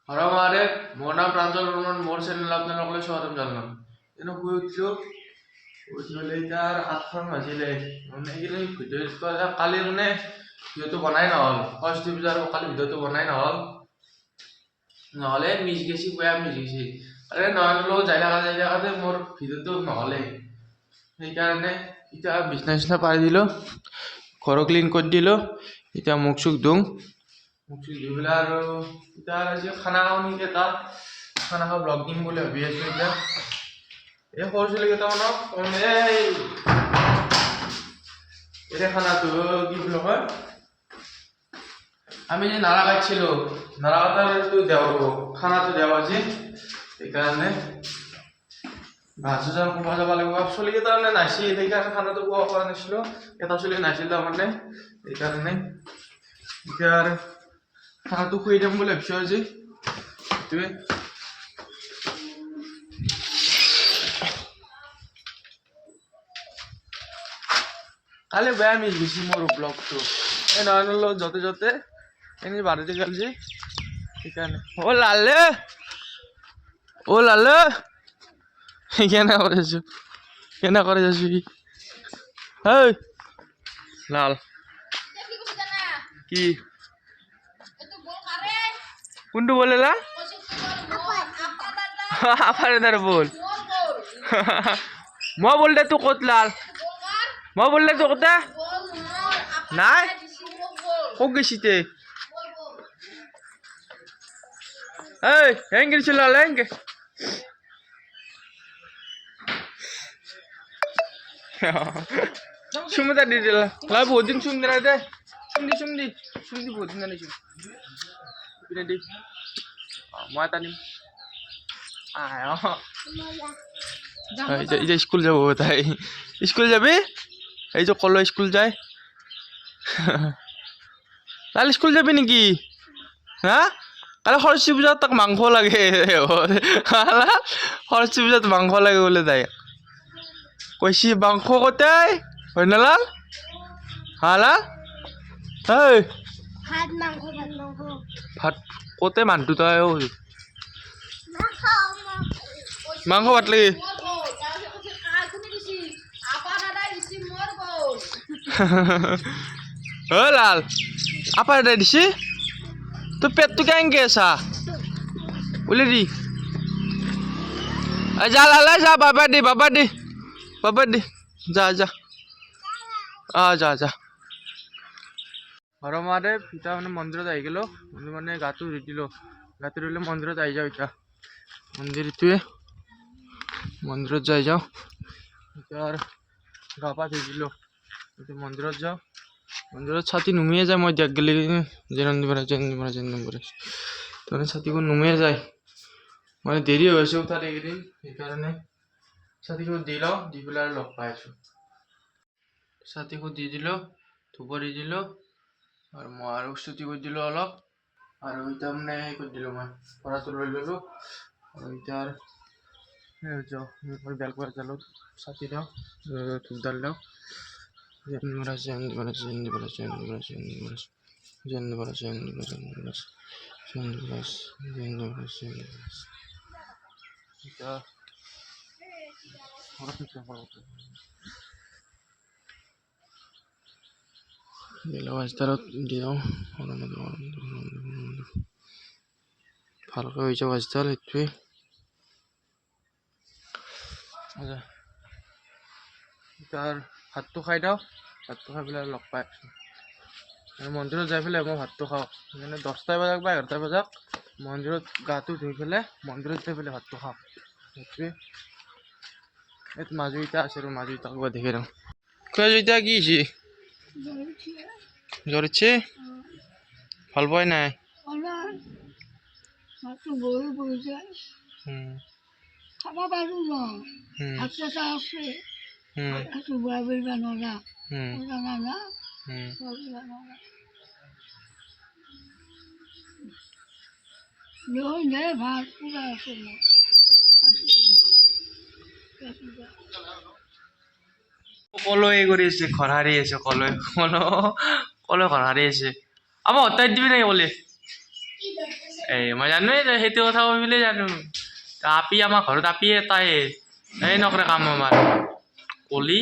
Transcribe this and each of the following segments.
হৰ মহাদেৱ, মোৰ নাম প্ৰাঞ্জল বৰ্মন, মোৰ চেনেল আপোনালোকলৈ স্বাগতম জনাম। শুই উঠিলো, উঠি পেলাই এতিয়া 8খন বাজিলে। এইখিনি ভিডিঅ' কালি ভিডিঅ'টো বনাই নহ'ল। সৰস্বতী পূজাৰ কালি ভিডিঅ'টো বনাই নহ'লে মিছ গেছি, বেয়া মিছ গেছি। নয়নৰ লগত যাই থাকাতে মোৰ ভিডিঅ'টো নহ'লে। সেইকাৰণে এতিয়া বিছনা পাৰি দিলোঁ, ঘৰ ক্লিন কৰি দিলোঁ। এতিয়া মুখ চুখ ধুম, মুখ চুখ ধুই পেলাই আৰু এতিয়া আজি খানা খাওঁ নেকি, খানা খাওঁ ব্লগ দিম বুলি ভাবি আছোঁ। এতিয়া এই সৰু ছোৱালী কেইটামানক এতিয়া খানাটো কি বুলি কয়, আমি যে নাৰা কাটিছিলোঁ, নাৰা কটাৰটো দেওঁ, খানাটো দেওঁ আজি। সেইকাৰণে ভাত খুৱাব যাব লাগিব। ছোৱালীকেইটা নাছিল, সেইকাৰণে খানাটো খুৱাব পৰা নাছিলোঁ। এটা ছোৱালী নাছিল তাৰমানে, সেইকাৰণে এতিয়া আৰু খানাটো খুৱাই দিম বুলি ভাবিছোঁ আজি। সেইটোৱে কালি বেয়া মিছ গৈছে মোৰ ব্লগটো। এই নয়নৰ লগত য'তে এনেই বাৰতে গ'ল যে, সেইকাৰণে অ' লালে কেনে কৰিছোঁ সি হেই লাল কি কোনটো বলে লা আপারে তার বল মই বললে তো কত লাল মই বললে তো কত নাই কক গেছিতে এই হেঙ্গে ছিল লাল হেঙ্গে সুমিতা দি দিলা লাই বহুত দিন সুন্দর দে সুমদি বহুত দিন জানিছো পিনে দি মই এটা নিম এই স্কুল যাব তাই স্কুল যাবি এই যে কলো স্কুল যায় লাল স্কুল যাবি নেকি হা কালি সৰস্বতী পূজাত তাক মাংস লাগে সৰস্বতী পূজাত মাংস লাগে বোলে তাই কৈছি মাংস কতে হয় না লাল হা লাল এই ভাত কতে মানুহটো তই মাংস ভাত লাগে ও লাল আপা দাই দিছি তো পেটটো কেঙ্গে আছা বলে দি যা লালা যা বাবা দি যা যা হৰ মহাদেৱ এতিয়া মন্দিৰত আহি গেলো গাটো ধুই দিলো মন্দিৰত আহি যাওঁ এতিয়া মন্দিৰটোৱে মন্দিৰত যাই যাওঁ এতিয়া আৰু গা পা ধুই দিলো এতিয়া মন্দিৰত যাওঁ মন্দিৰত ছাতি নুমিয়ে যায় মই দেখ গেলি যেন তাৰমানে ছাতিখন নুমিয়ে যায় মানে দেৰি হৈ আছে উঠাত এইকেইদিন সেইকাৰণে ছাতিখন দি লওঁ দি পেলাই আৰু লগ পাই আছোঁ ছাতিখন দি দিলোঁ ধুব দি দিলোঁ আৰু মই আৰু ছুটি কৰি দিলোঁ অলপ আৰু এতিয়া হেৰি কৰি দিলোঁ মই পঢ়াটো লৈ ল'লোঁ আৰু এতিয়া যাওঁ বেলকত জালোঁ ছাতি দিওঁ ধূপডাল দিওঁ দিওঁ ভালকৈ হৈছে বাজডাল সেইটোৱে এতিয়া ভাতটো খাই দিওঁ ভাতটো খাই পেলাই লগ পাই আছোঁ মন্দিৰত যাই পেলাই মই ভাতটো খাওঁ মানে 10টা বজাত বা 11টা বজাত মন্দিৰত গাটো ধুই পেলাই মন্দিৰত যাই পেলাই ভাতটো খাওঁ সেইটোৱে এই মাজু ইটা আছে আৰু মাজু ইটাক দেখে দিওঁ এতিয়া কি হৈছে জ্বৰ উঠছে ভাল পোৱাই নাই খাব পাৰো ন আছে বুঢ়া বুঢ়ী মানুহ না ভাত পুৰা আছে কলৈ কৰি আছে ঘৰ হাৰি আছে কলৈ ঘৰ হাৰি আছে আমাৰ হতাই দিবি নাই কলে এই মই জানোৱেই সেইটো কথা বুলি জানো আপি আমাৰ ঘৰত আপি এটাই এই নকৰে কাম আমাৰ কলি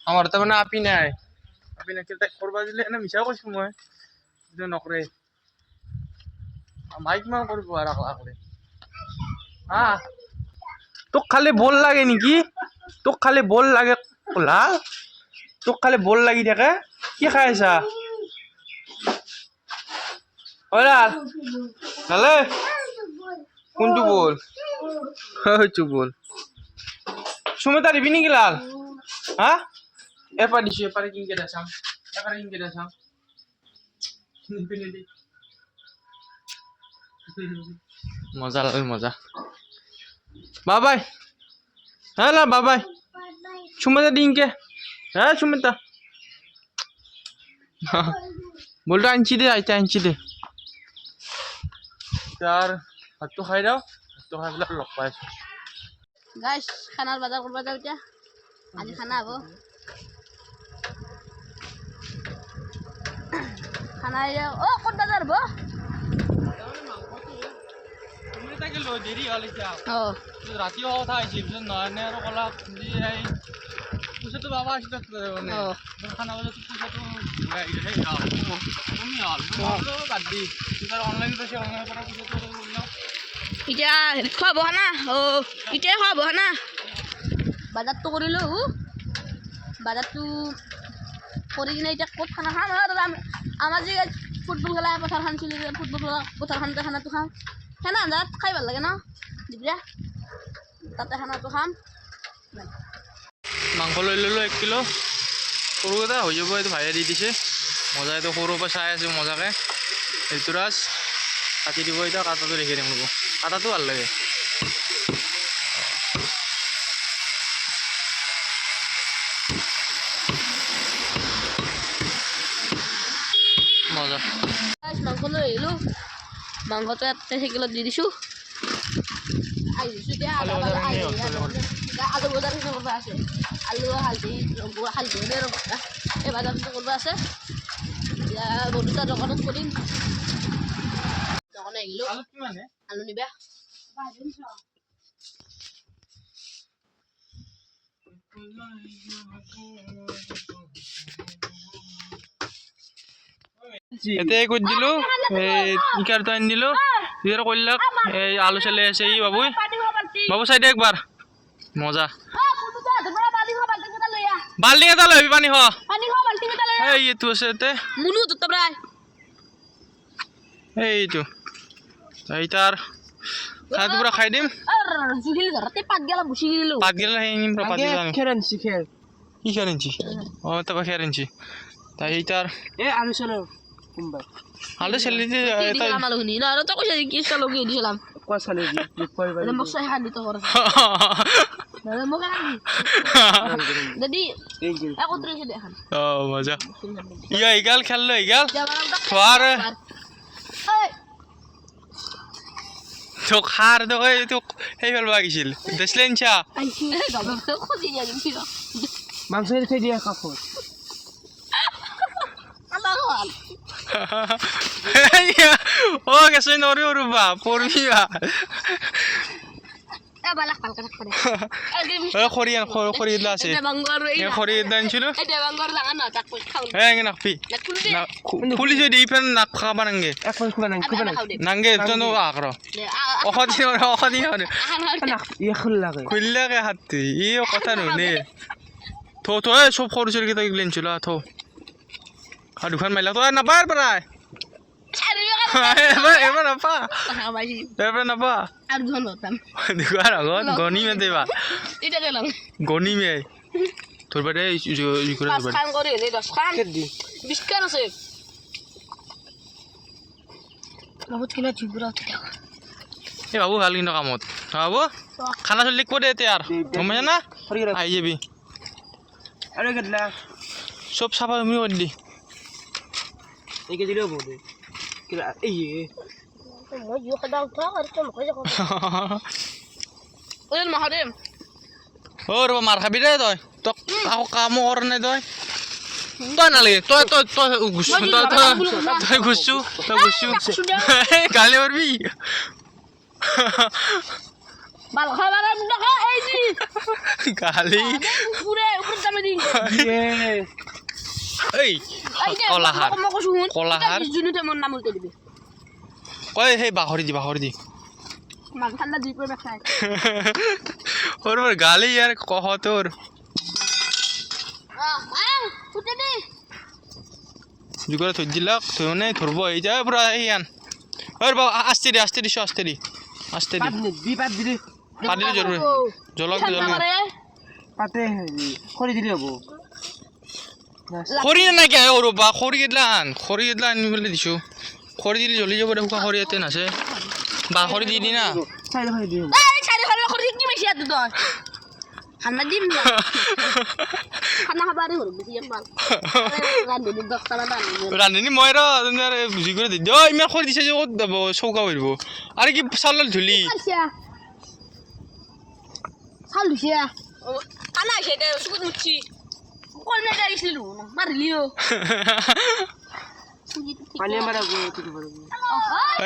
আমাৰ তাৰমানে আপি নাই তাক কৰিব দিলে এনে মিছাও কৈছো মই কিন্তু নকৰে মাইক মান কৰিব আৰু আকলে হা তোক খালি বল লাগে নেকি তোক খালি বল লাগে ক'লা তোক খালি বল লাগি থাকে কি খাই আছা ওলা নালে কোনটো বল হয়তো বল সুমিতা দিবি নেকি লাল হা এপাৰ দিছো এপাৰে কিনকে দেখাম মজা লাগে মজা বাবাই হ্যাঁ বাবাই সুমিতা দিনকে হ্যাঁ সুমিতা বলটা আনছি দে আইতে আনছি দে তার ভাতটো খাই দাও ভাতটো খাই পেলাই লগ পাই আছো গাইছ খানাৰ বজাৰ কৰিব যাওঁ এতিয়া আজি খানা হ'ব খানা অ ক'ত বজাৰ হ'ব তাকে লৈ দেৰি হ'ল এতিয়া অ ৰাতিও কথা আহিছিল পিছত নহয়নে আৰু ক'লা পইচাটো পাবা আছিল মানে খানা বজাৰটো পইচাটো কমি হ'ল বাদ দি অনলাইন পাইছে অনলাইনৰ পৰা পইচাটো এতিয়া খোৱা বহা না অ এতিয়াই খোৱা বহা না বাজাৰটো কৰিলোঁ বাজাৰটো কৰি কিনে এতিয়া ক'ত খানা খাম আৰু আমাৰ যে ফুটবল খেলা পথাৰখন চলি ফুটবল খেলা পথাৰখনতে খানাটো খাম সেনা আঞ্জাত খাই ভাল লাগে ন দুপৰীয়া তাতে খানাটো খাম মাংস লৈ ল'লোঁ 1 কিলো সৰু এটা হৈ যাব এইটো ভাইয়ে দি দিছে মজা এইটো সৰুৰ পৰা চাই আছোঁ মজাকৈ এইটো ৰাজ কাটি দিব এতিয়া কাটাটো দেখি দিম ৰ'ব কাটাটো ভাল লাগে মজা মাংস লৈ আহিলোঁ মাংসটো ইয়াতে সেইকিলত দি দিছোঁ আহিছোঁ এতিয়া আলু বজাৰ কৰিব আছে আলু হালধি এই বজাৰটো কৰিব আছে এতিয়া বন্ধুতা দোকানত কৰিম দোকানে আহিলোঁ আলু নিবা এতিয়া কৰি দিলোঁ এই ইকাৰটো আনি দিলোঁ ইকাৰ কৰিলাক এই আলু চালি আছে ই বাবুই বাবু চাই দে একবাৰ মজা বাল্টিং এটা লৈ আহিবি পানী খোৱা এই এইটো আছে ইয়াতে এইটো তাৰ খানাটো পুৰা খাই দিম পাত গেলা সেই নিম কি খেৰ আনছি অঁ তাৰপৰা খেৰ আনছি তাই তাৰ আলু চালি অঁ মজা ইয়া ইগাল খেললো ইগাল খোৱাৰ তো খাৰ তো এইটো সেই ফেলব লাগিছিল দেখিলে নিচা মাংস খাই দিয়া কাপড় ও গেছে নৰি ৰবা পৰবি খৰি আছে খৰি আনিছিলো নাকপি খুলিছে দি ফেন নাক খাবা নাংগে নাংগে আকৰ খুলিলাকে হাতী ই কথা নুনে থ চব সৰু চলিকেইটা এইগিলা আনিছিলো থ আৰু দুখন মাৰিলা তই নাপায় প্ৰায় এবাৰ নাপা এবাৰ নাপা দোকান আগত গণিমে দেবা গণিমে তোৰ বাদে এই বাবু ভাল কিন্তু কামত বাবু খানা চলি লিখব দে এতিয়া গম পাইছা না আহি যাবি চব চাফা তুমি কৰি দি ৰ'বা মাৰ খাবি দে তই তোক আকৌ কামো কৰা নাই তই তই নালাগে তই গুচছো তই গুচছো গালি মারবি ভালো খাবার দেখা এই জি গালি পুরে উপরে দামে দিন এই কলাহার কলাহার জুনুতে মন নাম উল্টে দিবি কই সেই বাহরি দি মান ঠান্ডা দুই করে খায় ওর গালি আর কহ তোর উঠে দে জুগরে থই দিলাক থই মানে ধরব এই যা পুরা এই আন ওর বাবা আস্তে দি পাত দিলে পাদিলে জরুরি জলক পাতে খৰি দিলে হ'ব খৰি নাই কে ওর বা খৰি গেদলা আনি বলে দিছো খৰি দিলে জ্বলি যাব দেখো খৰি এতে নাছে বা খৰি দি না চাইলে খৰি দিম এই চাৰি ঘৰ কৰি কি বেছি আদ তই খানা দিম না খানা খাবারে হল বেশি ভাল রান্ধি দক্তরা রান্ধি রান্ধনি মই র বুঝি করে দি ও ইমান খৰি দিছে যে কত যাব চৌকা কৰিব আরে কি চাল ধুলি আচ্ছা চাল দিছে খানা সেটা সুকুত মুচ্ছি কোন না যাইছিল মারলিও পানী মারা গো তুই বল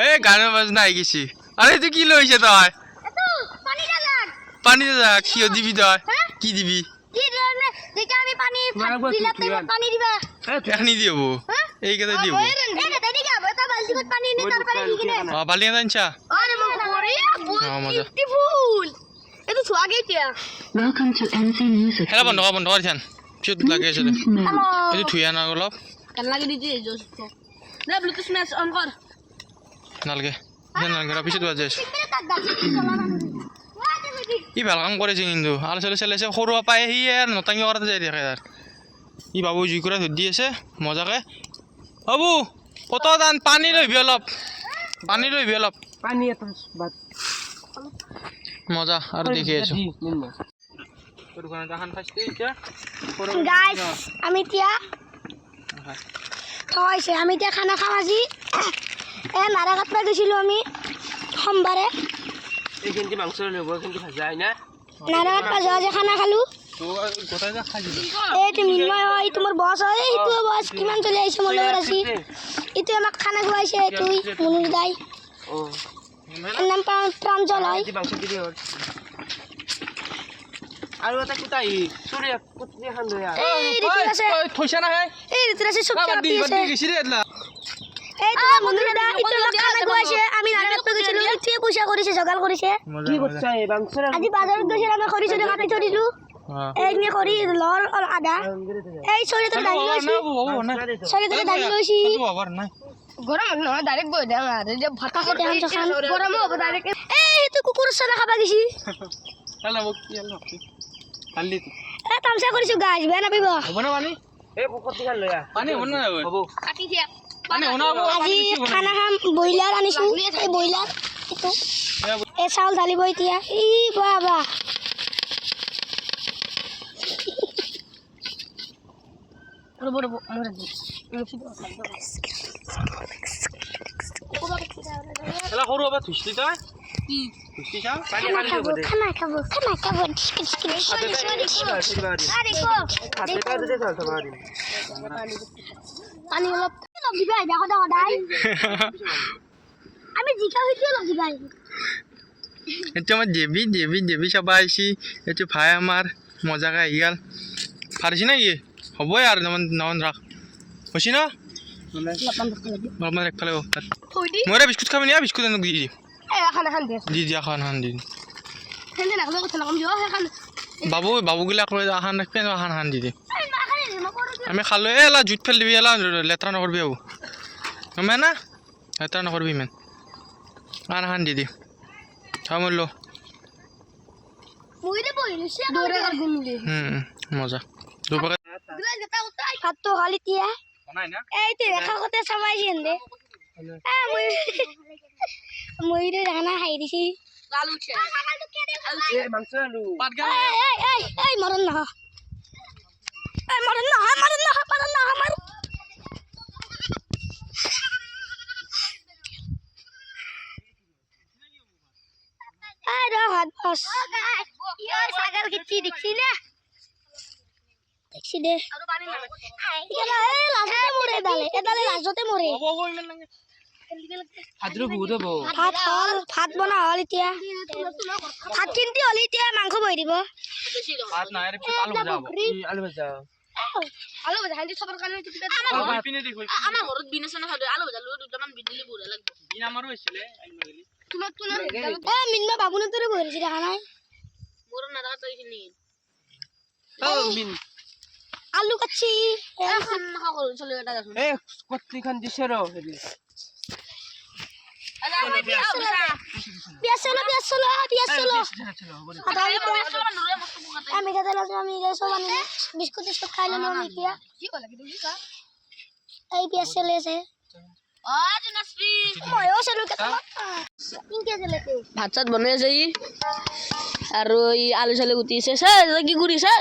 এ গান বাজনা আই গেছি আরে তুই কি লইছে তই এতো পানি ডালাক পানি দা কি দিবি তই কি দিবি কি রে দেখি আমি পানি দিলাতে পানি দিবা এখনি দিব এই কথা দিব এই রে দেখি আবে তা বালতি কত পানি নে তারপরে কি কিনে বালি আনছা আরে মো করি মজা বিউটিফুল এতো ছোয়া গেতিয়া Welcome to NC Music. হেলা বন্ধ কর ধ্যান পিছত লাগে আছে হ্যালো এই থুয়া না অলপ কান লাগি দিছি জোস নে ব্লুটুথ ম্যাচ অন কর নালগে নালগে পিছত বাজে আছে মেরে তাক দালছি চলা না ই ভাল কাম করেছে কিন্তু আর চলে চলেছে সৰু পাই সি আর নটাঙ্গি কৰাতে যাই দেখে আর ই বাবু জুই করে ধর দিয়েছে মজাকে বাবু কত দান পানী লইবি অলপ পানী এটা বাদ মজা আর দেখি আছো নিম্ন তোর ওখানে দেখান খাইতে এটা গাইস আমি তিয়া খাইছে আমি তিয়া খানা খাওয়াছি নারাঘাট পা গেছিল আমি সোমবারে এই কিন্তু মাংস লব কিন্তু ভাজা হয় না নারাঘাট পা যাওয়া যে খানা খালো তো গোটাই যা খাই দিবি এই তুমি মিন্ময় হয় তোমার বস হয় এইটো বস কিমান চলে আইছে মনে আছি ইটো আমাক খানা খুৱাইছে তুই মুনুর দাই ও এর নাম প্রাঞ্জল হয় এই মাংস দিলে হল আৰু এটা কুটাই চুৰি কুটি খান দয়া এই ঋতুর আছে থইছা না হে এই ঋতুর আছে সব বাদ দি চাপি আছে গেছি রে এতলা এই তোমার মুনুর দা ইটো আমাক খানা খুৱাইছে আমি নারাঘাট পা গেছিল ইটো পয়সা কৰিছে জগাল কৰিছে কি করছ এই মাংস আজি বাজাৰত গৈছিল আমি খৰি চৰি কাটি থৈ দিলো এই নে খৰি লৰ আদা এই চৰিটো দাঙি লৈছি চৰিটো দাঙি লৈছি গৰম নহয় ডাইৰেক্ট বৈ দেন আৰু যে ভাতা খাতে হান খান গৰম হ'ব ডাইৰেক্ট এই তো কুকুৰ চনা খাবা গেছি তালা বক কি আলো খালি এ তামসা কৰিছো গাইজ বেয়া নাপিব হ'ব না পানী এই পুকুরটি খান লয়া পানী হ'ব না হ'ব কাটি দিয়া পানী হ'ব না আজি খানা খাম ব্ৰইলাৰ আনিছো এই ব্ৰইলাৰ এইটো এই চাউল ঢালিব এতিয়া ই বাবা ৰব ৰব মোৰ এলা সৰু হ'ব থুইছি তই থুইছি চা পানী খালি হ'ব দে খানা খাব পানী অলপ দিবা দেখো দেখো দাই আমি জিকা হইতে লগ দিবা এটা আমার জেবি সবাই আইছি এটা ভাই আমার মজাকে আহি গেল পারছি না ইয়ে হবই আর নমন রাখ হছি না অলপমান একফালে থৈ দি মই বিস্কুট খাবি না বিস্কুট এনে দি এই খানা খান দে দি খান দি হেলে না কথা লাগম দিও খান বাবুগিলাক লৈ আহান ৰাখবি আহান দি দে এই মা খালি নকৰো আমি খালো এলা জুইত ফেল দিবি এলা লেতেৰা নকৰবি বাবু গমে না লেতেৰা নকৰবি ইমান আহান দি থামলো মইরে বইলছে দৌড়ে কর গুনলি মজা দুপাকে হাতটো খালি তিয়া নাই না এই তে দেখা কতে সবাই জিন্দে মইরে রানা খাই দিছি লালু ছে এই মাংস আলু পাট গা এই মরন না মার আরে হাত বস ইয়া সাগর কিচ্ছি দেখছি না দেখছি দে হাজৰু বহুত হ'ব ভাত বনা হল এতিয়া ভাত কিনতে হল এতিয়া মাংস বহি দিব ভাত নাই রে আলু ভাজা হবো আলু ভাজা আলু ভাজা খালি থবৰ কাৰণে পিনে দি আমাৰ ঘৰত বিন আছে নহয় আলু ভাজা লৈ দুটামান বিন দিলে বঢ়িয়া লাগিব বিন আমাৰো হৈছিলে তোমাক মিনবা বাবুনে তোৰে বহিছে দেখা নাই মোৰ নাথাকা তই খিনি মিন আলু কাটছি এখন খাওঁ চলি এটা দেখোন এ কত্ৰিখন দিছে ৰ হেৰি পিয়াজ চলো মিঠাতেল আছে আমি চব আনি বিস্কুট টিস্কুট খাই ললো আমি এতিয়া এই পিয়াজ চলে আছে ময়ো চলো ভাত চাত বনাই আছে আৰু এই আলু চালু গুটিছে চাই কি কৰিছে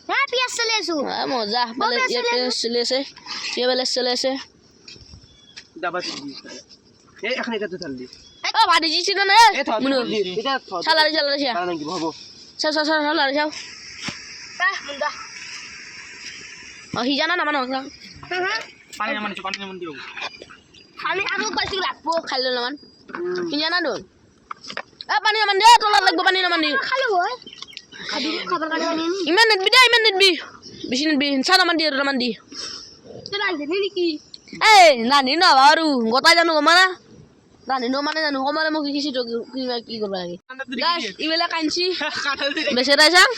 হ্যাঁ পিয়াজ চলে আছো মজা বেলেগ পিয়াজ চলি আছে বেলেগ চলি আছে দাবা দি এ এখন এটা ঢাল দি ভাত দিছিল না এ থ মুনু এটা থ চালাৰি চা নাকি হ'ব চাও চালাৰি চাও সিজানা নামানো পানী নামান দিব আমি আৰু পাইছো লাগব খাই ললো নামান সিজানা দোন পানী নামান দে তলত লাগব পানী নামান দি খালো হয় খাবার কাৰণে ইমান নেদবি বেছি নেদবি চা নামান দি নামান দি তোৰ আইজনী নেকি এই নানি ন আৰু গতাই জানো গমানা নানি ন মানে জানো কমালে মোক শিকিছি তো কি কৰিব লাগে গাইস ইবেলা কাঞ্চি বেচেৰাই চাং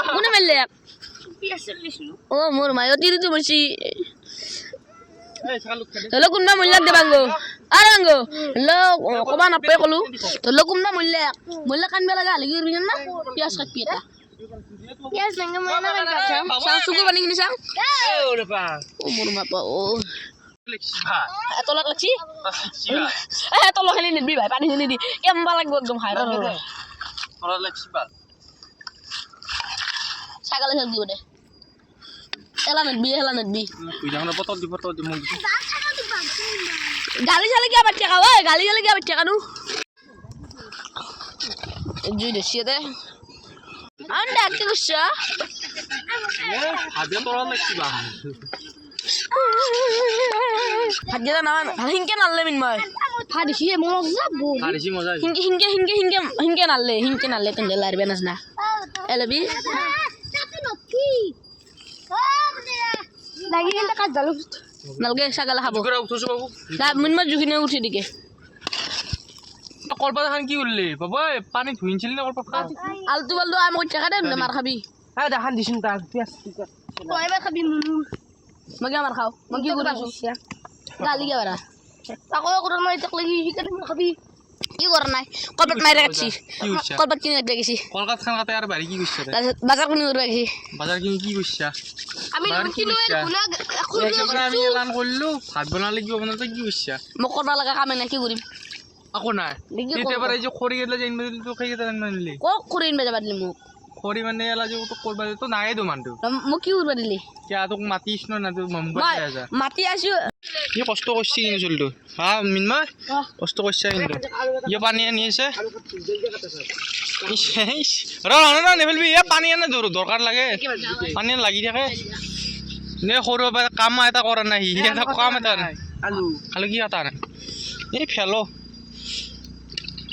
কোনে মেললে পিয়াজ চলিছো অ মোৰ মায়ো তিৰিটো বছি এই চালু খালি হলো কোনবা মূল্যাক দে বাংগো আরে বাংগো হলো কবা নাপাই কলো হলো কোনবা মূল্য কানবে লাগা লাগি রিজন না পিয়াজ কাটপি এটা পিয়াজ নাঙ্গা মই না চাং সুকু বানি কিনি চাং এ ওরে পা ও মোৰ মাপা ও লেখা এতলাক লাগছি এতলা খালি নিবি ভাই পানী খিনি দি কেমবা লাগব একদম খাই ওরা লেখছি বা ছাগলে সব দিব দে এলা নেবি তুই যখন বতল দিব তো দি মুখ গালি চালে কি আবার টাকা ওই গালি চালে কি আবার টাকা নু জুই দেশিয়ে দে আন্ডা কি গুছা আজে তোরা লাগছি বা হাজিরা না হিংকে নাললে মিন মই ফাদিছিয়ে মজ যাব আরেছি মজা হিংকে নাললে তেন লার বেনাস না এলবি চাতে নকি লাগি কিন্তু কাজ জালু নালগে ছাগল খাবো করে উঠছো বাবু না মিন মই জুখিনে উঠি দিকে কলপাত খান কি করলি বাবা পানি ধুইছিল না কলপাত খান আলতু বালতু আম কই টাকা দে মার খাবি হ্যাঁ দেখান দিছুন তা পিয়াজ তই এবাৰ খাবি মুনু মগে মার খাও মই কি কৰিছো গালি কে বারা তাকো কৰা মই তাক লাগি হিকাতে খাবি কি কৰা নাই কলপাত মাইরা কাটছি কি হইছে কলপাত কিনে গেছি কলকাতা খান কাতে আর বাড়ি কি কইছে বাজার কোনি করবা গেছি বাজার কি কইছে আমি বাজার কি কিলো কইছে গুনা একেবারে আমি এলান করলো ভাত বনালে কি বনাতে কি কইছে মোক করবা লাগা কামে না কি কৰিম আকো নাই দেখি এবারে এই যে খড়ি গেলে যাইন দিলি তো খাই গেতে মানলি কক কৰিন বেজা দিলি মোক খড়ি মানে এলা যে তো করবা তো নাই দো মানটো মোক কি করবা দিলি কে তোক মাতিছ না তো মমবা মই যা মাতি আছো কি কষ্ট করছি কিন্তু চলতো হ্যাঁ মিনমা কষ্ট করছে কিন্তু ইয়ে পানি আনিছে না নেফেলবি এ পানি আনে দরকার লাগে পানি লাগি থাকে নে সৰু কাম এটা কৰা নাই সি এটা কাম এটা নাই আলু খালি কি এটা নাই এই ফেলো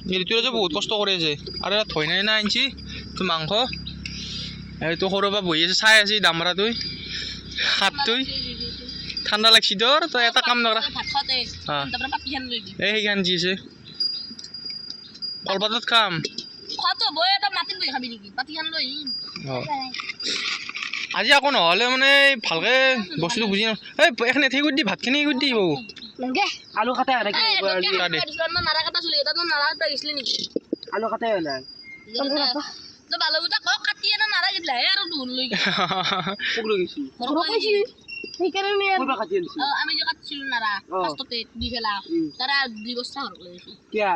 মিলিটোৰে যে বহুত কষ্ট কৰি আছে আৰু এটা থৈ নাই না আনছি তো মাংস এইটো সৰু পৰা বহি আছে চাই আছে দামৰা তুই হাত তুই ঠাণ্ডা লাগছি তোৰ তই এটা কাম নকৰা ভাত খাতে হ্যাঁ তারপরে পাতি খান লই এই সেইখান দিছে কলপাতত খাম খাতো বই এটা মাটি বই খাবি নেকি পাতি খান লই আজি আকৌ নহ'লে মানে ভালকে বস্তুটো বুজি এই এখানে থেই দি ভাতখিনি কৰি দি বাবু লগে আলু কাটে আর কি নারা কাটা চলি এটা তো নারা কাটা গেছলি নেকি আলু কাটে নাই তো ভালো বুটা ক কাটি না নারা গিলা হে আর দুন লই পুগলো গেছি রকইছি সেইকাৰণে কইবা কাটি আনছি আমি যে কাটছিল নারা ফার্স্টতে দি ফেলা তারা দুই বস্তা হর লইছি কিয়া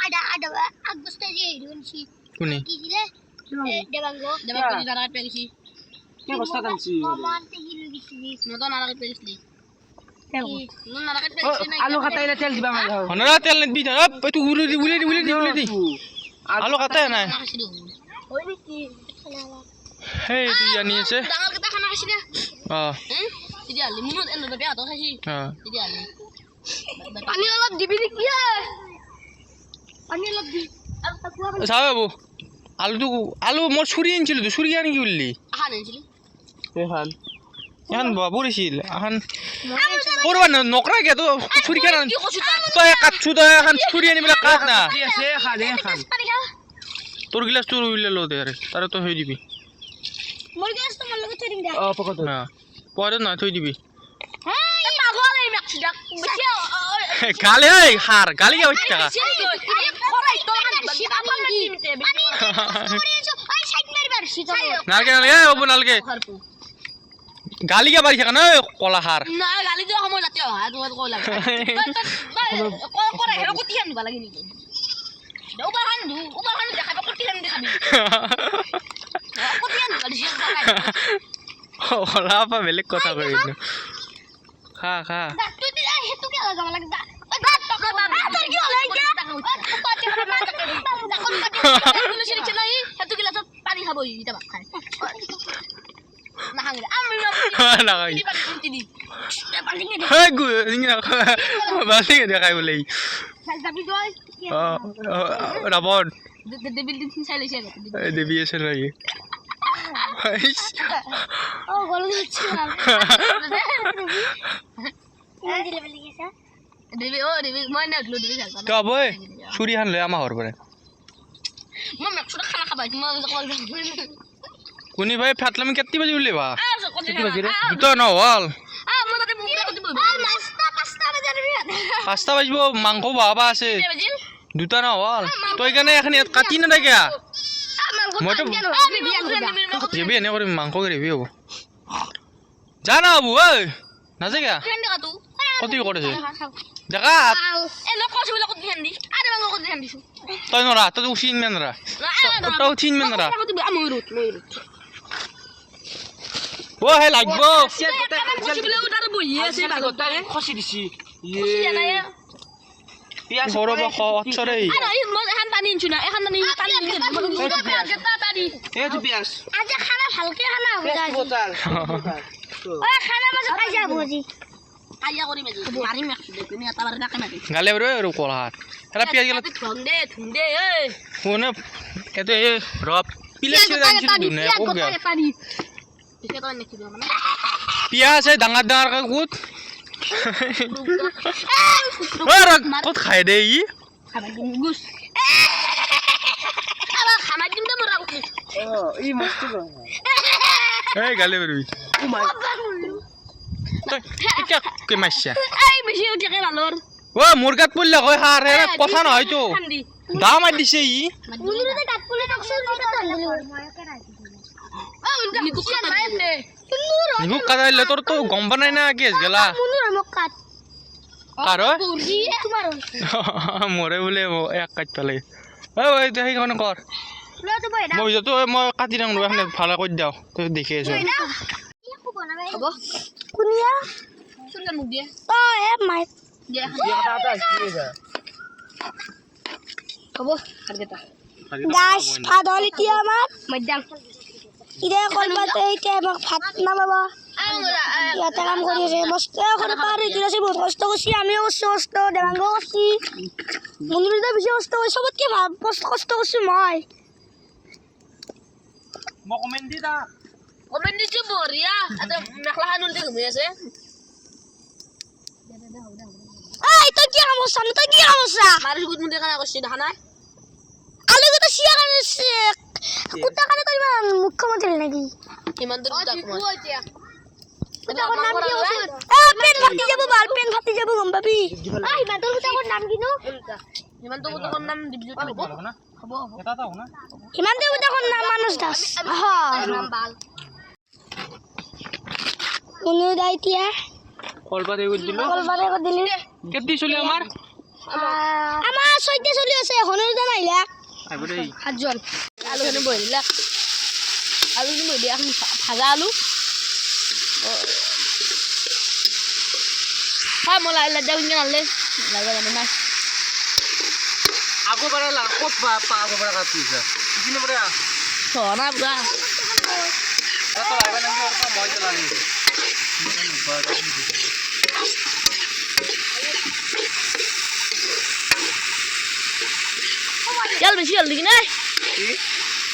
আডা আগবস্তা যে হিরোনছি কোনি কি দিলে দেবাঙ্গো দেবা কই নারা কাটা গেছি কে বস্তা আনছি মানতে হিরো গেছি নতো নারা কাটা গেছলি নো নারা কাটা গেছলি না আলু কাটাইলে তেল দিবা মাই যাও হনরা তেল নিবি না তুই উলি দি আলু কাটে নাই হয় নেকি সেই এইটো জানি আছে ডাঙৰ কেইটা খানা খাইছি না অঁ তেতিয়াহ'লে মোনো এনে বেয়া হাতত খাইছি অঁ তেতিয়াহ'লে পানী অলপ দিবি নেকি পানী অলপ দি আৰু তাকুৱা চাওঁ বাবু আলু মই চুৰি আনিছিলোঁ তো চুৰি আনি কি বুলিলি আহা নাছিলি এখন বাবুৰ আছিল এখন কৰবা নকৰা কিয় তো চুৰি খান কি কৈছো তই কাটছো তই এখন চুৰি আনি পেলাই কাট না কি আছে খানে খান পানী খা তোৰ গিলাচ তোৰ উইলে ল দে তাৰে তই থৈ দিবি মোৰ গেছ তোমাৰ লগত থৈ দিম দে পকত না পৰে নহয় থৈ দিবি এই পাগল এই মেক্সিডাক বেছি গালি ঐ সাৰ গালি কিয় হচ্ছে টাকা খৰাই তো পাগল না টিমতে ওই সাইড মারবার সিটো নালকে নালকে বাবু নালকে গালি কিয় পাৰি থাকা ন কলা সাৰ না গালি দিও সময় লাতে অহা তোমার কই লাগে কল করে হেরো কতি আনবা লাগি নি উবা হান দেখাবে কতি আন দেখাবি কতি আন গালি শেষ বাকাই কলা পা বেলেগ কথা কৈ দিলো খা খা তুই দি হেতু কে লাগাব লাগে দা টাকা বাবা তোর কি হলো এই পাটি করে না দেখুন পাটি গুলো শিরছে নাই হেতু গিলা তো পানি খাবো ইটা ভাত খায় না হাঙ্গে আমি নাখাই পানি দি পানি নি হেই গু ইংরা বাসে দেখাই বলে যাবি দই রাবণ দেবিল দিন চাইলে সে দেবী আছে নাকি ও গল হচ্ছে এই দিলে বলি গেছে দেবি মই না গলো দেবি যাবা তো বই চুরি হান লৈ আমাৰ ঘৰ পৰে মই মেক্সুটা খানা খাবা মই কল কোনি ভাই ফাটলামি কেতি বাজি উলিলে বা কতি দুটা নহল মই তাতে মুখ কতি বই পাঁচটা বাজে দিবি 5টা বাজিব মাংস বাবা আছে বাজিল দুটা নহল তই কাৰণে এখন ইয়াত কাটি নাথাকে মইতো গ্ৰেভি এনে কৰিম মাংস গ্ৰেভি হ'ব যা না বাবু ঐ নাযাগে কতি কৰিছে দেখা এ লোক কইছে বলে কতি হান্দি আরে বাঙ্গ কতি হান্দিছো তই নৰা তই উচিন মেন নৰা তই উচিন মেন নৰা কতি ময়ুরত ও হে লাগব কইছে বলে উতার বই আছে বাগত খসি দিছি জানায় পিয়াজ সৰব অছৰে আরে মই এখন পানি ইনছু না এখন পানি পানি এই তো পিয়াজ আজ খানা ভালকে খানা হবে আজ বোতল ওই খানা মাঝে খাই যাব আজি আইয়া করি মেজি মারি মেক্সু দে তুমি আতা বারে নাকে মারি গালে বৰে আৰু কলহাত হেলা পিয়াজ গেলা থুং দে এই কোনে এতে ৰব পিলে চিৰা আনিছিল দুনে ও গে পানি পিছে তো নেকি মানে পিয়াজ আছে ডাঙৰ ডাঙৰ কুত ক'ত খাই দে ই খাবা দিম গুছ আবা খামা দিম দে মরা উঠি ই মস্ত এই গালে বৰবি তই কিয়া কে মাইছা এই বেশি উঠে কে ভালোর ও মুরগাত পড়লে হয় হার হে কথা নহয় তো খান্দি দাম আই দিছে ই মুলিতে কাট পুলে টকছে দিতে তো নিকু কথা দে নিমুক কাটাইলে তোর তো গম বানাই না কেস গেলা মুনুর মোক কাট কার বুড়ি তোমার মরে বলে এক কাট পালে ওই তুই সেইখানে কর লো তো বই মই তো মই কাটি দাম এখানে ভালো করে দাও তুই দেখে আছো হব কুনিয়া সুন্দর মুখ দিয়ে ও এ মাই দিয়ে দাদা কি যা হব আর কেটা গাছ আদলিতি আমার মধ্যম ইরে কলবাতে এইটা আমাক ভাত নামাবা ইয়াতে কাম কৰি আছে মস্ত এখন পাৰ হৈ আছে বহুত কষ্ট কৰিছে আমিও কৰিছো কষ্ট দেৱাংগ কৰিছি মনুৰিতে বেছি কষ্ট কৰিছে চবতকে কষ্ট কৰিছো মই কমেন্ট দি দা কমেন্ট দিছো বঢ়িয়া আতে মেখলা খানুল দি ঘুমি আছে এই তই কি কাম কৰিছা তই কি কাম কৰিছা মারি গুদ মুদে কানা করছি দেখা নাই আলু কথা চিয়া কৰিছে কুত্তা কানে তই মুখ্যমন্ত্ৰী নেকি ইমান দূর গুদা কুমার কুত্তাকৰ নাম কি হৈছে পেন ফাটি যাব বাল পেন ফাটি যাব গম পাবি হিমান্তৰ কুত্তাকৰ নাম কিনো ইমান তো কোন নাম দিবি হব হব এটা দাও না হিমান্তৰ কুত্তাকৰ নাম মানস দাস নাম বাল কোনো দাইতিয়া কলপাতে গৈ দিলো কলবাৰে কৰি দিলি কেতি চলি আমাৰ আমাৰ 6টা চলি আছে হনুৰদা নাইলা আইব দেই 7 জন আলু খিনি বই দিলা আলু খিনি বই দিয়া এখন ভাজা আলু হ্যাঁ মোলা ইলা যাও ইঞ্জিন আনলে লাগা জানে না আগো বারে লা কত পা আগো বারে কাটিছা কিনে বারে সোনা পুরা তো লাইবা নাকি ওর মই তো লাগি তেল বেশি হল দেখি না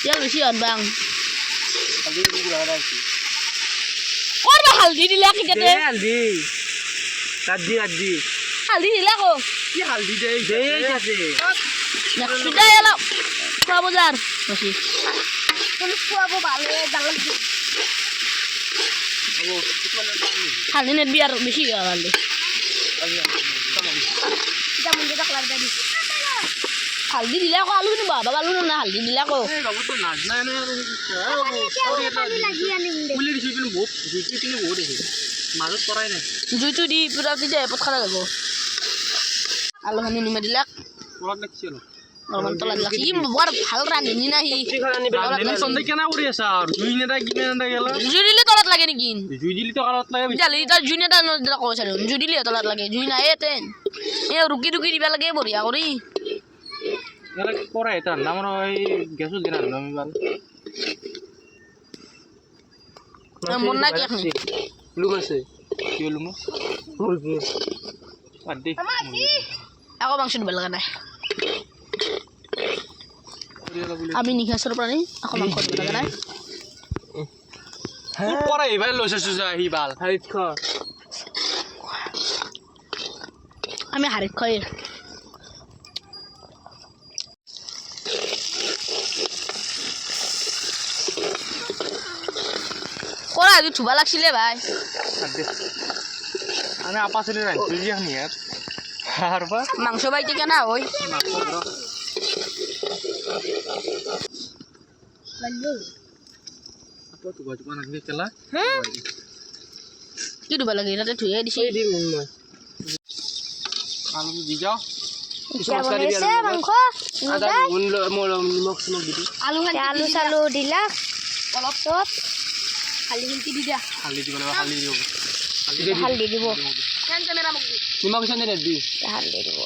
তেল বেশি হল বাং হালদি দিবি লাগা আছে করবা হালদি দিলা কি দে কেতে হালদি হালদি হালদি দিলা কো কি হালদি দে আছে নেক্সট ডে এলো খোয়া বাজার বেশি তুমি খুৱাব ভালে জালাল ও হালদি নে বিয়ার বেশি হালদি যেমন যেটা ক্লাস দাদি হালদি দিলা কো আলু নি বাবা আলু না হালদি দিলা কো এই বাবু তো নাচ না না লাগি আনিম দে পুলি দিছি কিন্তু বহুত জুইটি কিন্তু বহুত আছে মাজত কৰাই নাই জুইটো দি পুরা দিতে পত খারা যাব আলু হানি নিমে দিলা পৰাত লাগছিল নরমাল তো লাগলা কি বড় ভাল রান্ধনি না হি সন্ধ্যে কেনা কৰি আছা আৰু জুই নেটা কিনে নেটা গেল জুই দিলে তলত লাগে নাকি জুই দিলি তো কালত লাগে জালি তা জুই নেটা নদা কো ছাড়ো জুই দিলে তলত লাগে জুই না এতেন এ রুকি রুকি দিবা লাগে বড়িয়া করি এরা করে এটা নামৰ এই গেছু দিনা আমি বাল মন না কি এখন লুম আছে কি লুম মুরগি আদি আকৌ মাংস দিবা লাগা নাই আমি নিখাসৰ প্ৰাণী আকৌ মাংস দিবা লাগা নাই পৰে এইবাৰ লৈছে সুজা হি বাল হাৰিত খ আমি হাৰিত খয় কৰা আজি থুবা লাগছিলে ভাই আমি আপা চলি নাই তুই এখন ইয়াত আর বা মাংস বাইতে কেনা হই আপা তো বাজবা না কেলা কি দিবা লাগে এটাতে থুয়ে দিছি দি মই আলু দি যাও বনাইছে মাংস আদা গুণ মোর নিমখ নিমখ দি আলু চালু দিলা অলপ চত খালি হিলকি দি দিয়া হালদি দিব হালদি দিব হালদি দিব কেন ক্যামেরা মুখ দি নিমখ চানে দি হালদি দিব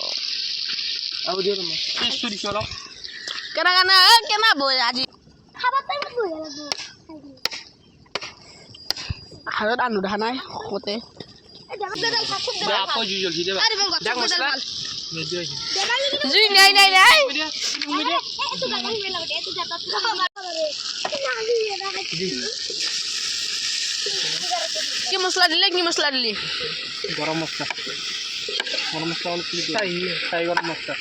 আবু দিও না টেস্ট করি চলো কেনা কেনা কেনা বই আজি খাবার টাইমত বহি লাগবো হাৰত আলু দেখা নাই কতে আপা জুই জলদি দে দেখ মশলা জুই নাই নাই নাই কি মছলা দিলি গরম মশলা অনেক তাই গরম মশলা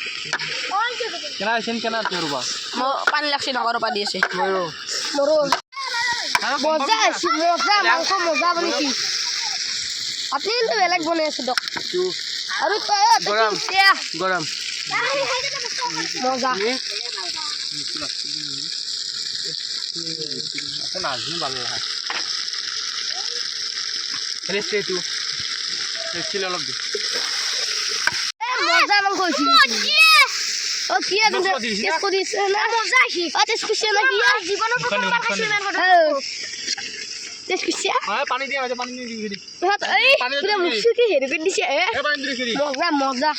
কেনা আছেন কেনা তেরবা পানি লাগছে নগর পা দিয়েছে ময়ো মোৰো মজা আছে মজা মাংস মজা বনিছি আপনি কিন্তু বেলেগ বনাই আছে দক আৰু গরম গরম মজা এখন আজনি ভালো লাগে রেস্ট একটু রেস্ট অলপ দি মজা মাংস হইছি ও কি আছে টেস্ট কৰিছে না মজা আছে ও টেস্ট কৰিছে না কি জীবনৰ প্ৰথমবাৰ খাইছো ইমান কথা টেস্ট কৰিছে পানি দিয়া আছে পানি দি দি এই পুৰা মুখি কি হেৰি কৰি দিছে এ পানি দি দি মজা মজা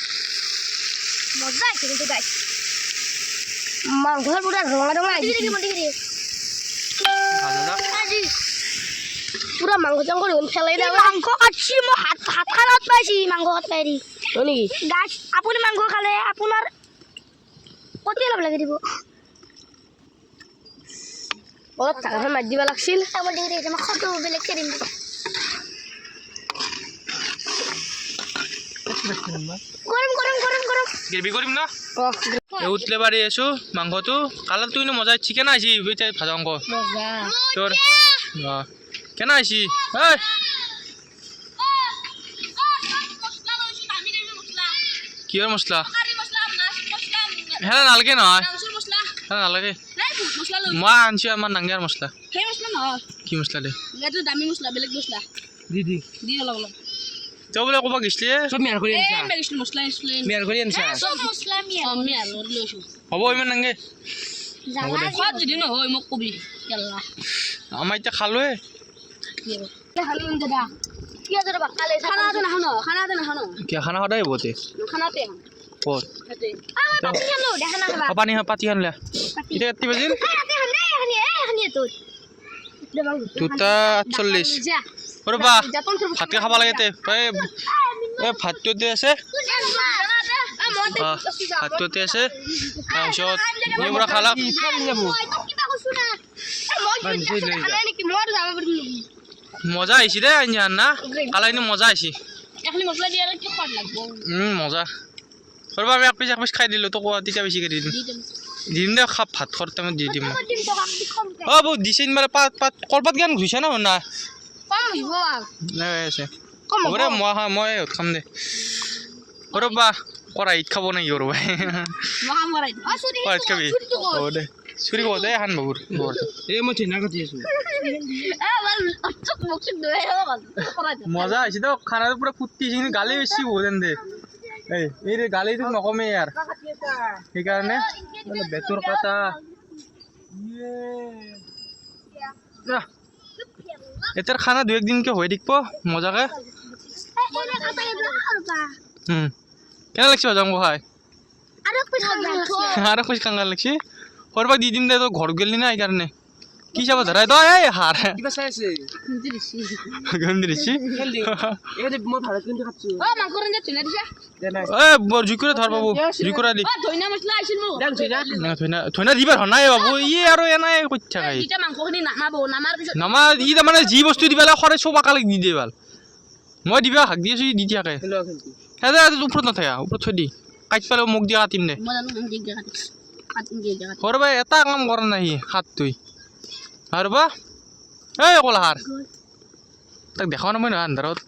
মজা আছে কিন্তু গাইস মাংসৰ পুৰা ৰঙা ৰঙা আহিছে পুৰা মাংস চাংস ফেলাই দিয়া মাংস কাটছি মই হাত খানাত পাইছি মাংস কাট পাইৰি হয় নেকি গাইস আপুনি মাংস খালে আপোনাৰ কত লাভ লাগি দিব অলপ ঠাণ্ডা মাৰি দিব লাগছিল আমাৰ দিকে দেই মই খটো বেলেগ কৰিম গৰম গৰম গৰম গৰম গ্রেভি করিম না উঠলে বাড়ি এসো মাংসটো কালার তুই মজা চিকেন আইছি ভাজা অঙ্ক মজা তোর কেন আইছি এই কিহৰ মছলা হ্যাঁ নালাগে নহয় হ্যাঁ নালাগে মই আনছি আমাৰ নাংগাৰ মছলা সেই মছলা নহয় কি মছলা দে এইটো দামী মছলা বেলেগ মছলা দি দি দি অলপ অলপ তই বোলে ক'বা গৈছিলি চব মিয়াৰ কৰি আনছা মেগিছ মছলা ইছলে মিয়াৰ কৰি আনছা সব মছলা মিয়া আমি আলু লৈছো হ'ব ইমান নাংগে খোৱা যদি নহয় মোক কবি কেলা আমাৰ এতিয়া খালোৱে হালি দাদা কি আছে রে বাকালে খানাতে নাখানো কি খানা সদায় হ'বতে খানাতে ক'ত খাতে পাতি খালো দেখা না পানী পাতি আনলে এতিয়া 8 বাজিল হাতে হানে হানি এ হানি তো দুটা 48 ৰবা ভাতকে খাব লাগে তে এই ভাতটোতে আছে ভাতটোতে আছে তাৰপিছত নিমৰা খালা মজা আহিছে দে আঞ্জান না কালাইনি মজা আহিছে মজা ৰবা আমি এক পিচ খাই দিলোঁ তোক তেতিয়া বেছিকৈ দি দিম দে খাপ ভাত খোৱাৰ টাইমত দি দিম অঁ বহুত দিছে মানে পাত কলপাত জ্ঞান ঘুৰিছে না শুনা আছে হ'ব দে মই খাম দে ৰ'বা কৰাইত খাব নেকি ৰ'বা কৰাইত খাবি হ'ব দে চুৰি কব দে এখন বহুত এই মই ঠেনা কাটি আছোঁ মজা হৈছে দে খানাটো পুৰা ফুটি হৈছে গালি বেছি বহুত দে এই গালিটো নকমে ইয়াৰ সেইকাৰণে বেতৰ কাটা এটাৰ খানা 2-1 দিনকে হৈ থাকিব মজাকে কেনে লাগছে যাম খাই আৰু খুচ কাংগাল লাগছে সৰবা দি দিম দে তো ঘৰ গেলি না সেইকাৰণে কি চাব ধৰাই তই এই হার কিবা চাই আছে গন্ধ দিছি এই যে মই ভাড়া কিনতে খাচ্ছি ও মাংস রেঞ্জে চলে দিছে এ বর জুকুরে ধর বাবু জুকুরা দি ও ধইনা মছলা আইছিল মো দেখ ধইনা দিবার হনাই বাবু ই আৰু এনাই কইছা খাই ইটা মাংসখিনি নামাবো নামাৰ পিছত নামা ই মানে যি বস্তু দিবালা খৰে সব আকালে দি দেবাল মই দিবা হাক দিছো দি দিয়াকে হেদা উপৰত নথায়া উপৰত থৈ দি কাট পালে মুখ দিয়া কাটিম দে মই জানো মুখ দিয়া কাটিম দিয়ে জায়গা কৰবা এটা কাম কৰা নাই হাত তুই আৰু বা এই কলাহাৰ তাক দেখাও না মই না আন্ধাৰত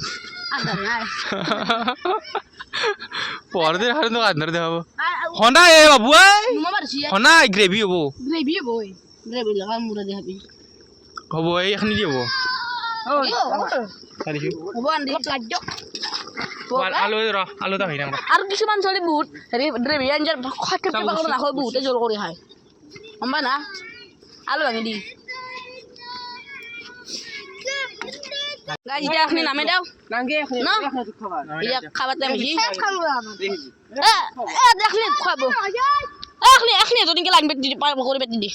পৰদে হাৰ ন আন্ধাৰ দেখাব হনা এ বাবু হনা গ্ৰেভি হ'ব গ্ৰেভি লগা মুৰা দেখাবি হ'ব এই এখনি দি হ'ব হ'ব আন্দি লাজ্জ আলু তা হইনা আৰু কিছুমান চলি বহুত হেৰি গ্ৰেভি আঞ্জাৰ খাকে পাগল না হয় বহুতে জোল কৰি খায় হম্বা না আলু ভাঙি দি গাইজ এটা আপনি নামে দাও নাঙ্গে না ইয়া খাবাতে আমি দেখলি খাবো এখনি যদি লাগবে দিদি পারবো করে বেটি দি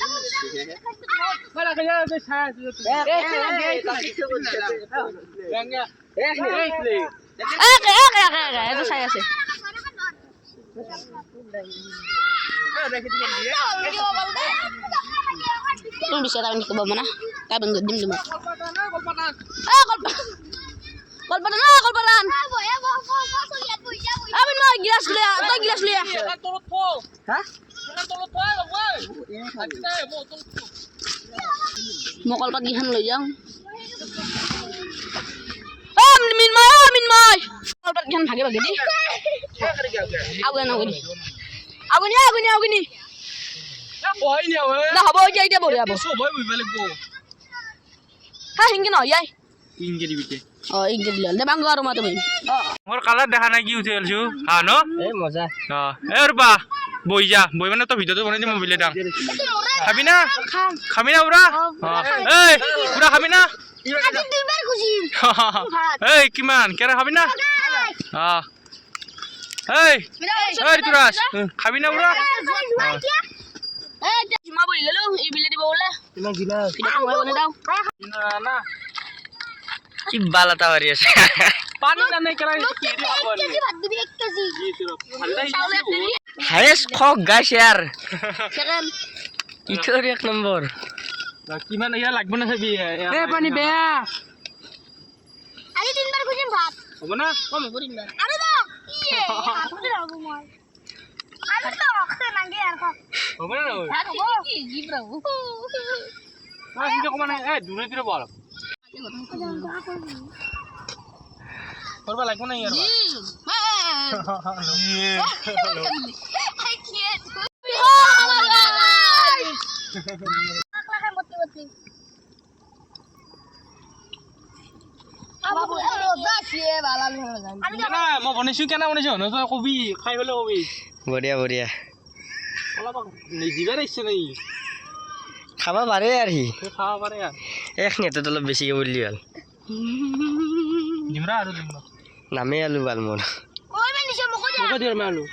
এটা চাই আছে তুমি bisa tahu nih ke bawah mana? Kayak bentuk dim dim. Kolparan. Amin mau gilas dulu ya, atau gilas dulu ya? Hah? Mau kolpat gihan lo yang? Min mai. Kolpat gihan bagi di. Aku ni. না হ'ব এতিয়া এতিয়া বঢ়িয়া হ'ব সবই বুইবা লাগব হা হিংগে ন ইয়াই হিংগে দিবিতে হিংগে দিল দে বাংগো আৰু মই তুমি মোৰ কালাৰ দেখা নাই কি উঠি আলছো হা ন এ মজা এ ৰবা বই যা বই মানে তো ভিডিওটো বনাই দি মোবাইলে দাম খাবি না উৰা এই উৰা খাবি না আজি দুইবাৰ খুজি এই কিমান কেৰা খাবি না এই তুৰাস খাবি না উৰা cuma boleh lalu bila di bawah lah gila tidak mau bone daw na ibala tawari আছে পানি না নাই করা কি দি বল ভাত দিবি 1 কেজি হাইস খক গাইস यार সেকেন্ড ইটোর এক নম্বর কিমান ইয়া লাগব না চাবি এ পানি বেয়া আজি তিনবার খুজিম ভাত হ'ব না কম করিম না আরে দাও ইয়ে হাত ধরে রাখবো মই আরে তো অখতে নাঙ্গে আর খক হ'ব না ওই কি জিব্রা কি কমানে এ দূরে দূরে বল করবা লাগবো না ইয়ার মই বনাইছো কেনে বনাইছো কবি খাই পেলে কবি বঢ়িয়া বঢ়িয়া নিজিবাৰ ইচ্ছা নাই খাবা পাৰে আৰু সি খাবা পাৰে আৰু এখনেতো অলপ বেছিকে বললি ভাল দিমৰা আৰু দিম নামে আলু ভাল মোৰ মোকো দিৰ আলু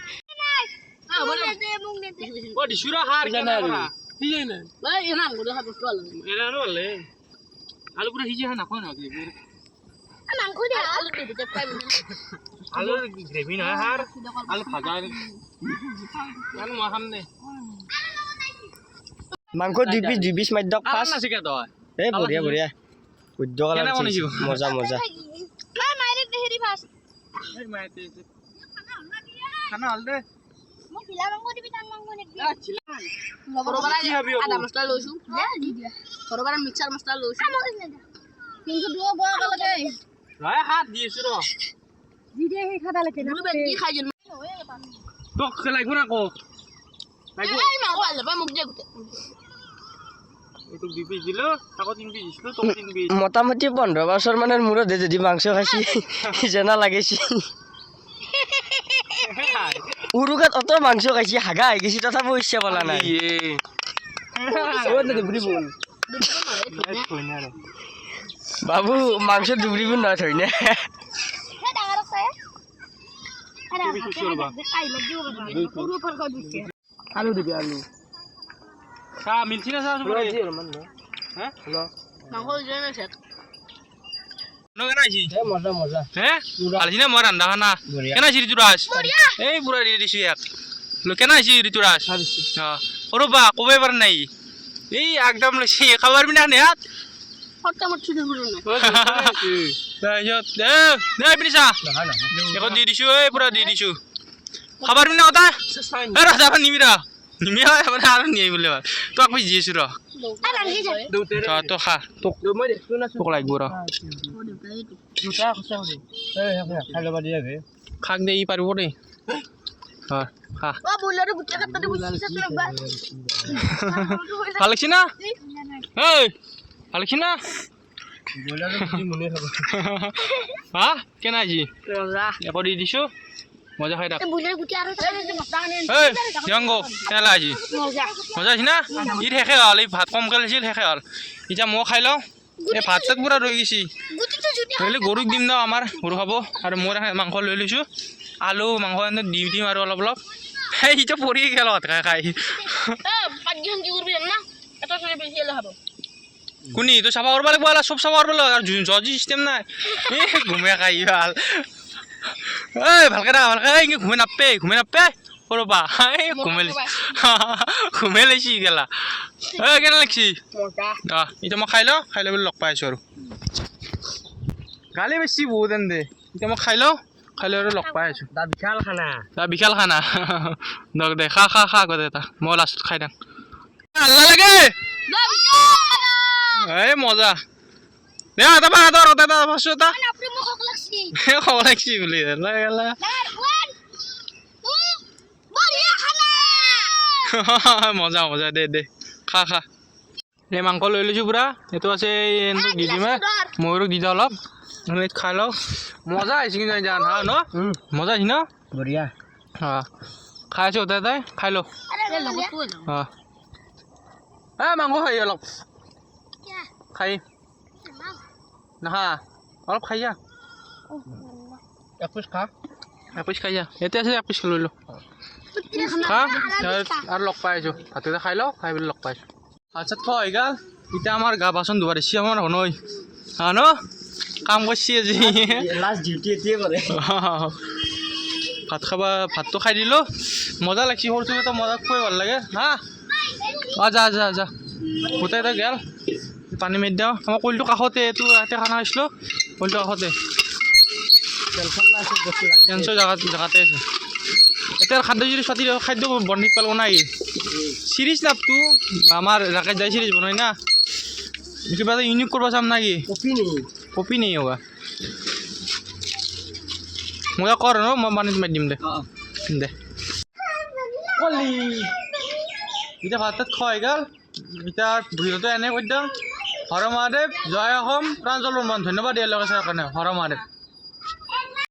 ও দিছুৰা হার কেনে আৰু কি জানে এই নাম গড খাব ভাল এৰা আৰু হলে আলু পুরা সিজি না কোন না মাংস দিয়া আলু দিয়ে পাই আলু গ্রেভি না আর আলু ভাজা আলু মা খাম নে মাংস 2 পিস মাৰি দিয়ক ফাস ফাৰ্ষ্ট না শিকা তই এই বঢ়িয়া বঢ়িয়া উদ্য কেনে কালাৰ বনাইছো? মজা মজা মাই মাইরে দেহেরি ফাস্ট এই মাইতে খানা হল দে মই পিলা মাংস দিবি টান মাংস নেকি কি সরবারা হবি আদা মশলা লইছু সরবারা মিক্সার মশলা লইছু কিন্তু দুও বড় লাগে রায় হাত দিয়েছ র জিদে হে খাদা লাগে না কি খাই জন তো লাগবো না কো লাগবো এই মাংস আলে বা মুখ দিয়ে গুতে এইটো 2 পিস দিল তাকো 3 পিস দিছিল তো 3 পিস মোটামুটি 15 বছৰ মানৰ মূৰত যদি মাংস খাইছি যেনা লাগিছি উৰুকাত অত মাংস খাইছি হাগা হৈ গৈছি তথাপিও ইচ্ছা পলা নাই বাবু মাংস দুবৰি বুন নহয় থৈ নে হে ডাঙৰ আছে আরে খাই লাগিব পুরো ফল খাই দিছে আলু দিবি আলু কা মিলছি না সাস বলে হ্যাঁ মাংস জেনে আছে নো কেন আইছি মজা মজা হ্যাঁ আলছি না মই রান্দা খানা কেন আইছি ঋতুরাজ এই পুরা রেডি দিছি এক লো কেন আইছি ঋতুরাজ হ্যাঁ ওরে বা কবে পার নাই এই একদম লইছি খাবার বিনা নে হাত ফটটা মত ছুটি গুলো না তাইছত দে পিনিসা এখন দি দিছো এই পুরা দি দিছো খাবার বিনা কথা এ রাজা নিমিরা নিমিয়া মানে আর নিয়ে বলে তো আকো জিয়েছো র আরে রান্ধি যা তো খা তোক মই দেখছো না তোক লাগবো র দুটা খসা হলি খাই লবা দিয়া গে খাক দে ই পারবো রে হ্যাঁ খা ও বুলারে বুকে কাটতে বুঝছিস না বা ভাল লাগছি না এই ভাল লাগছি না বলার বুঝি মনে হবে হ্যাঁ কেন আইছি এখন দি দিছো মজা খাই থাক বুলারে গুটি আর মশলা আনে এই জঙ্গ কেন আইছি মজা মজা আইছি না ই শেষে হল এই ভাত কম গেছিল শেষে হল এতিয়া মই খাই লওঁ এই ভাত চাত পুৰা ৰৈ গৈছি গুটি তো জুটি ধৰিলে গৰুক দিম ন আমাৰ গৰু খাব আৰু মই মাংস লৈ লৈছোঁ আলু মাংস এনে দি দিম আৰু অলপ অলপ এই ইটো পৰি গেল ভাত খাই খাই এ পাঁচ ঘন্টা কি করবি না এটা করে বেশি এলে হবে কোনি তো চাফা কৰিব লাগিব চব চাফা কৰিব লাগিব আৰু জজি চিষ্টেম নাই এই ঘুমে খাই ভাল এই ভালকে দা ভালকে এই ঘুমে নাপে ৰ'বা এই ঘুমে লৈছি গেলা এই কেনে লাগছি এতিয়া মই খাই লৈ বুলি লগ পাই আছোঁ আৰু গালি বেছি বহুত এনে এতিয়া মই খাই লৈ আৰু লগ পাই আছোঁ দা বিশাল খানা বিশাল খানা দক দে খা গদে এটা মই লাষ্টত খাই দাম আল্লাহ লাগে এই মজা দে এটা পাঁচশো এটা আপনি মুখ লাগছি খাব লাগছি বুলি গেলা বড়িয়া খানা মজা দে খা এই মাংস লৈ লৈছোঁ পুৰা এইটো আছে এনটোক দি দিম ময়ূৰক দি দিওঁ অলপ খাই লওঁ মজা আহিছে কিন্তু জান হা ন মজা আহিছে ন বঢ়িয়া অঁ খাই আছোঁ তাই খাই লওঁ আরে লগত কই না অঁ মাংস খাই অলপ খাই নাহা অলপ খাই যা এক পিচ খা এক পিচ খাই যা এতিয়া আছে এক পিচ লৈ ল খা আৰু লগ পাই আছোঁ ভাতকেইটা খাই লওঁ খাই পেলাই লগ পাই আছোঁ আচ্ছা থ হৈ গ'ল এতিয়া আমাৰ গা বাচন ধুব দিছে আমাৰ শুনৈ হা ন কাম কৰিছে আজি লাষ্ট ডিউটি এতিয়াই কৰে ভাতটো খাই দিলোঁ মজা লাগছি সৰু এটা মজা খুৱাই ভাল লাগে হা যা গোটেই এটা গেল পানী মাৰি দিওঁ আমাৰ কইলটো কাষতে এইটো ইয়াতে খানা খাইছিলোঁ কইলটো কাষতে কেঞ্চৰ জেগাতে আছে এতিয়া খাদ্য বন্ধি পালো নাই সিরিজ নাপতো আমার রাকেশ যাই সিরিজ বনাই না কিবা এটা ইউনিক করবা চাম নাকি কপি নেই হোগা মজা কর ন মই পানীত মাৰি দিম দে কলি এতিয়া ভাত তাত খোৱাই গ'ল এতিয়া ভিডিঅ'টো এনে কৰি দিওঁ হৰ মহাদেৱ জয় অসম প্ৰাঞ্জল বৰ্মন ধন্যবাদ দিয়াৰ লগে কাৰণে হৰ মহাদেৱ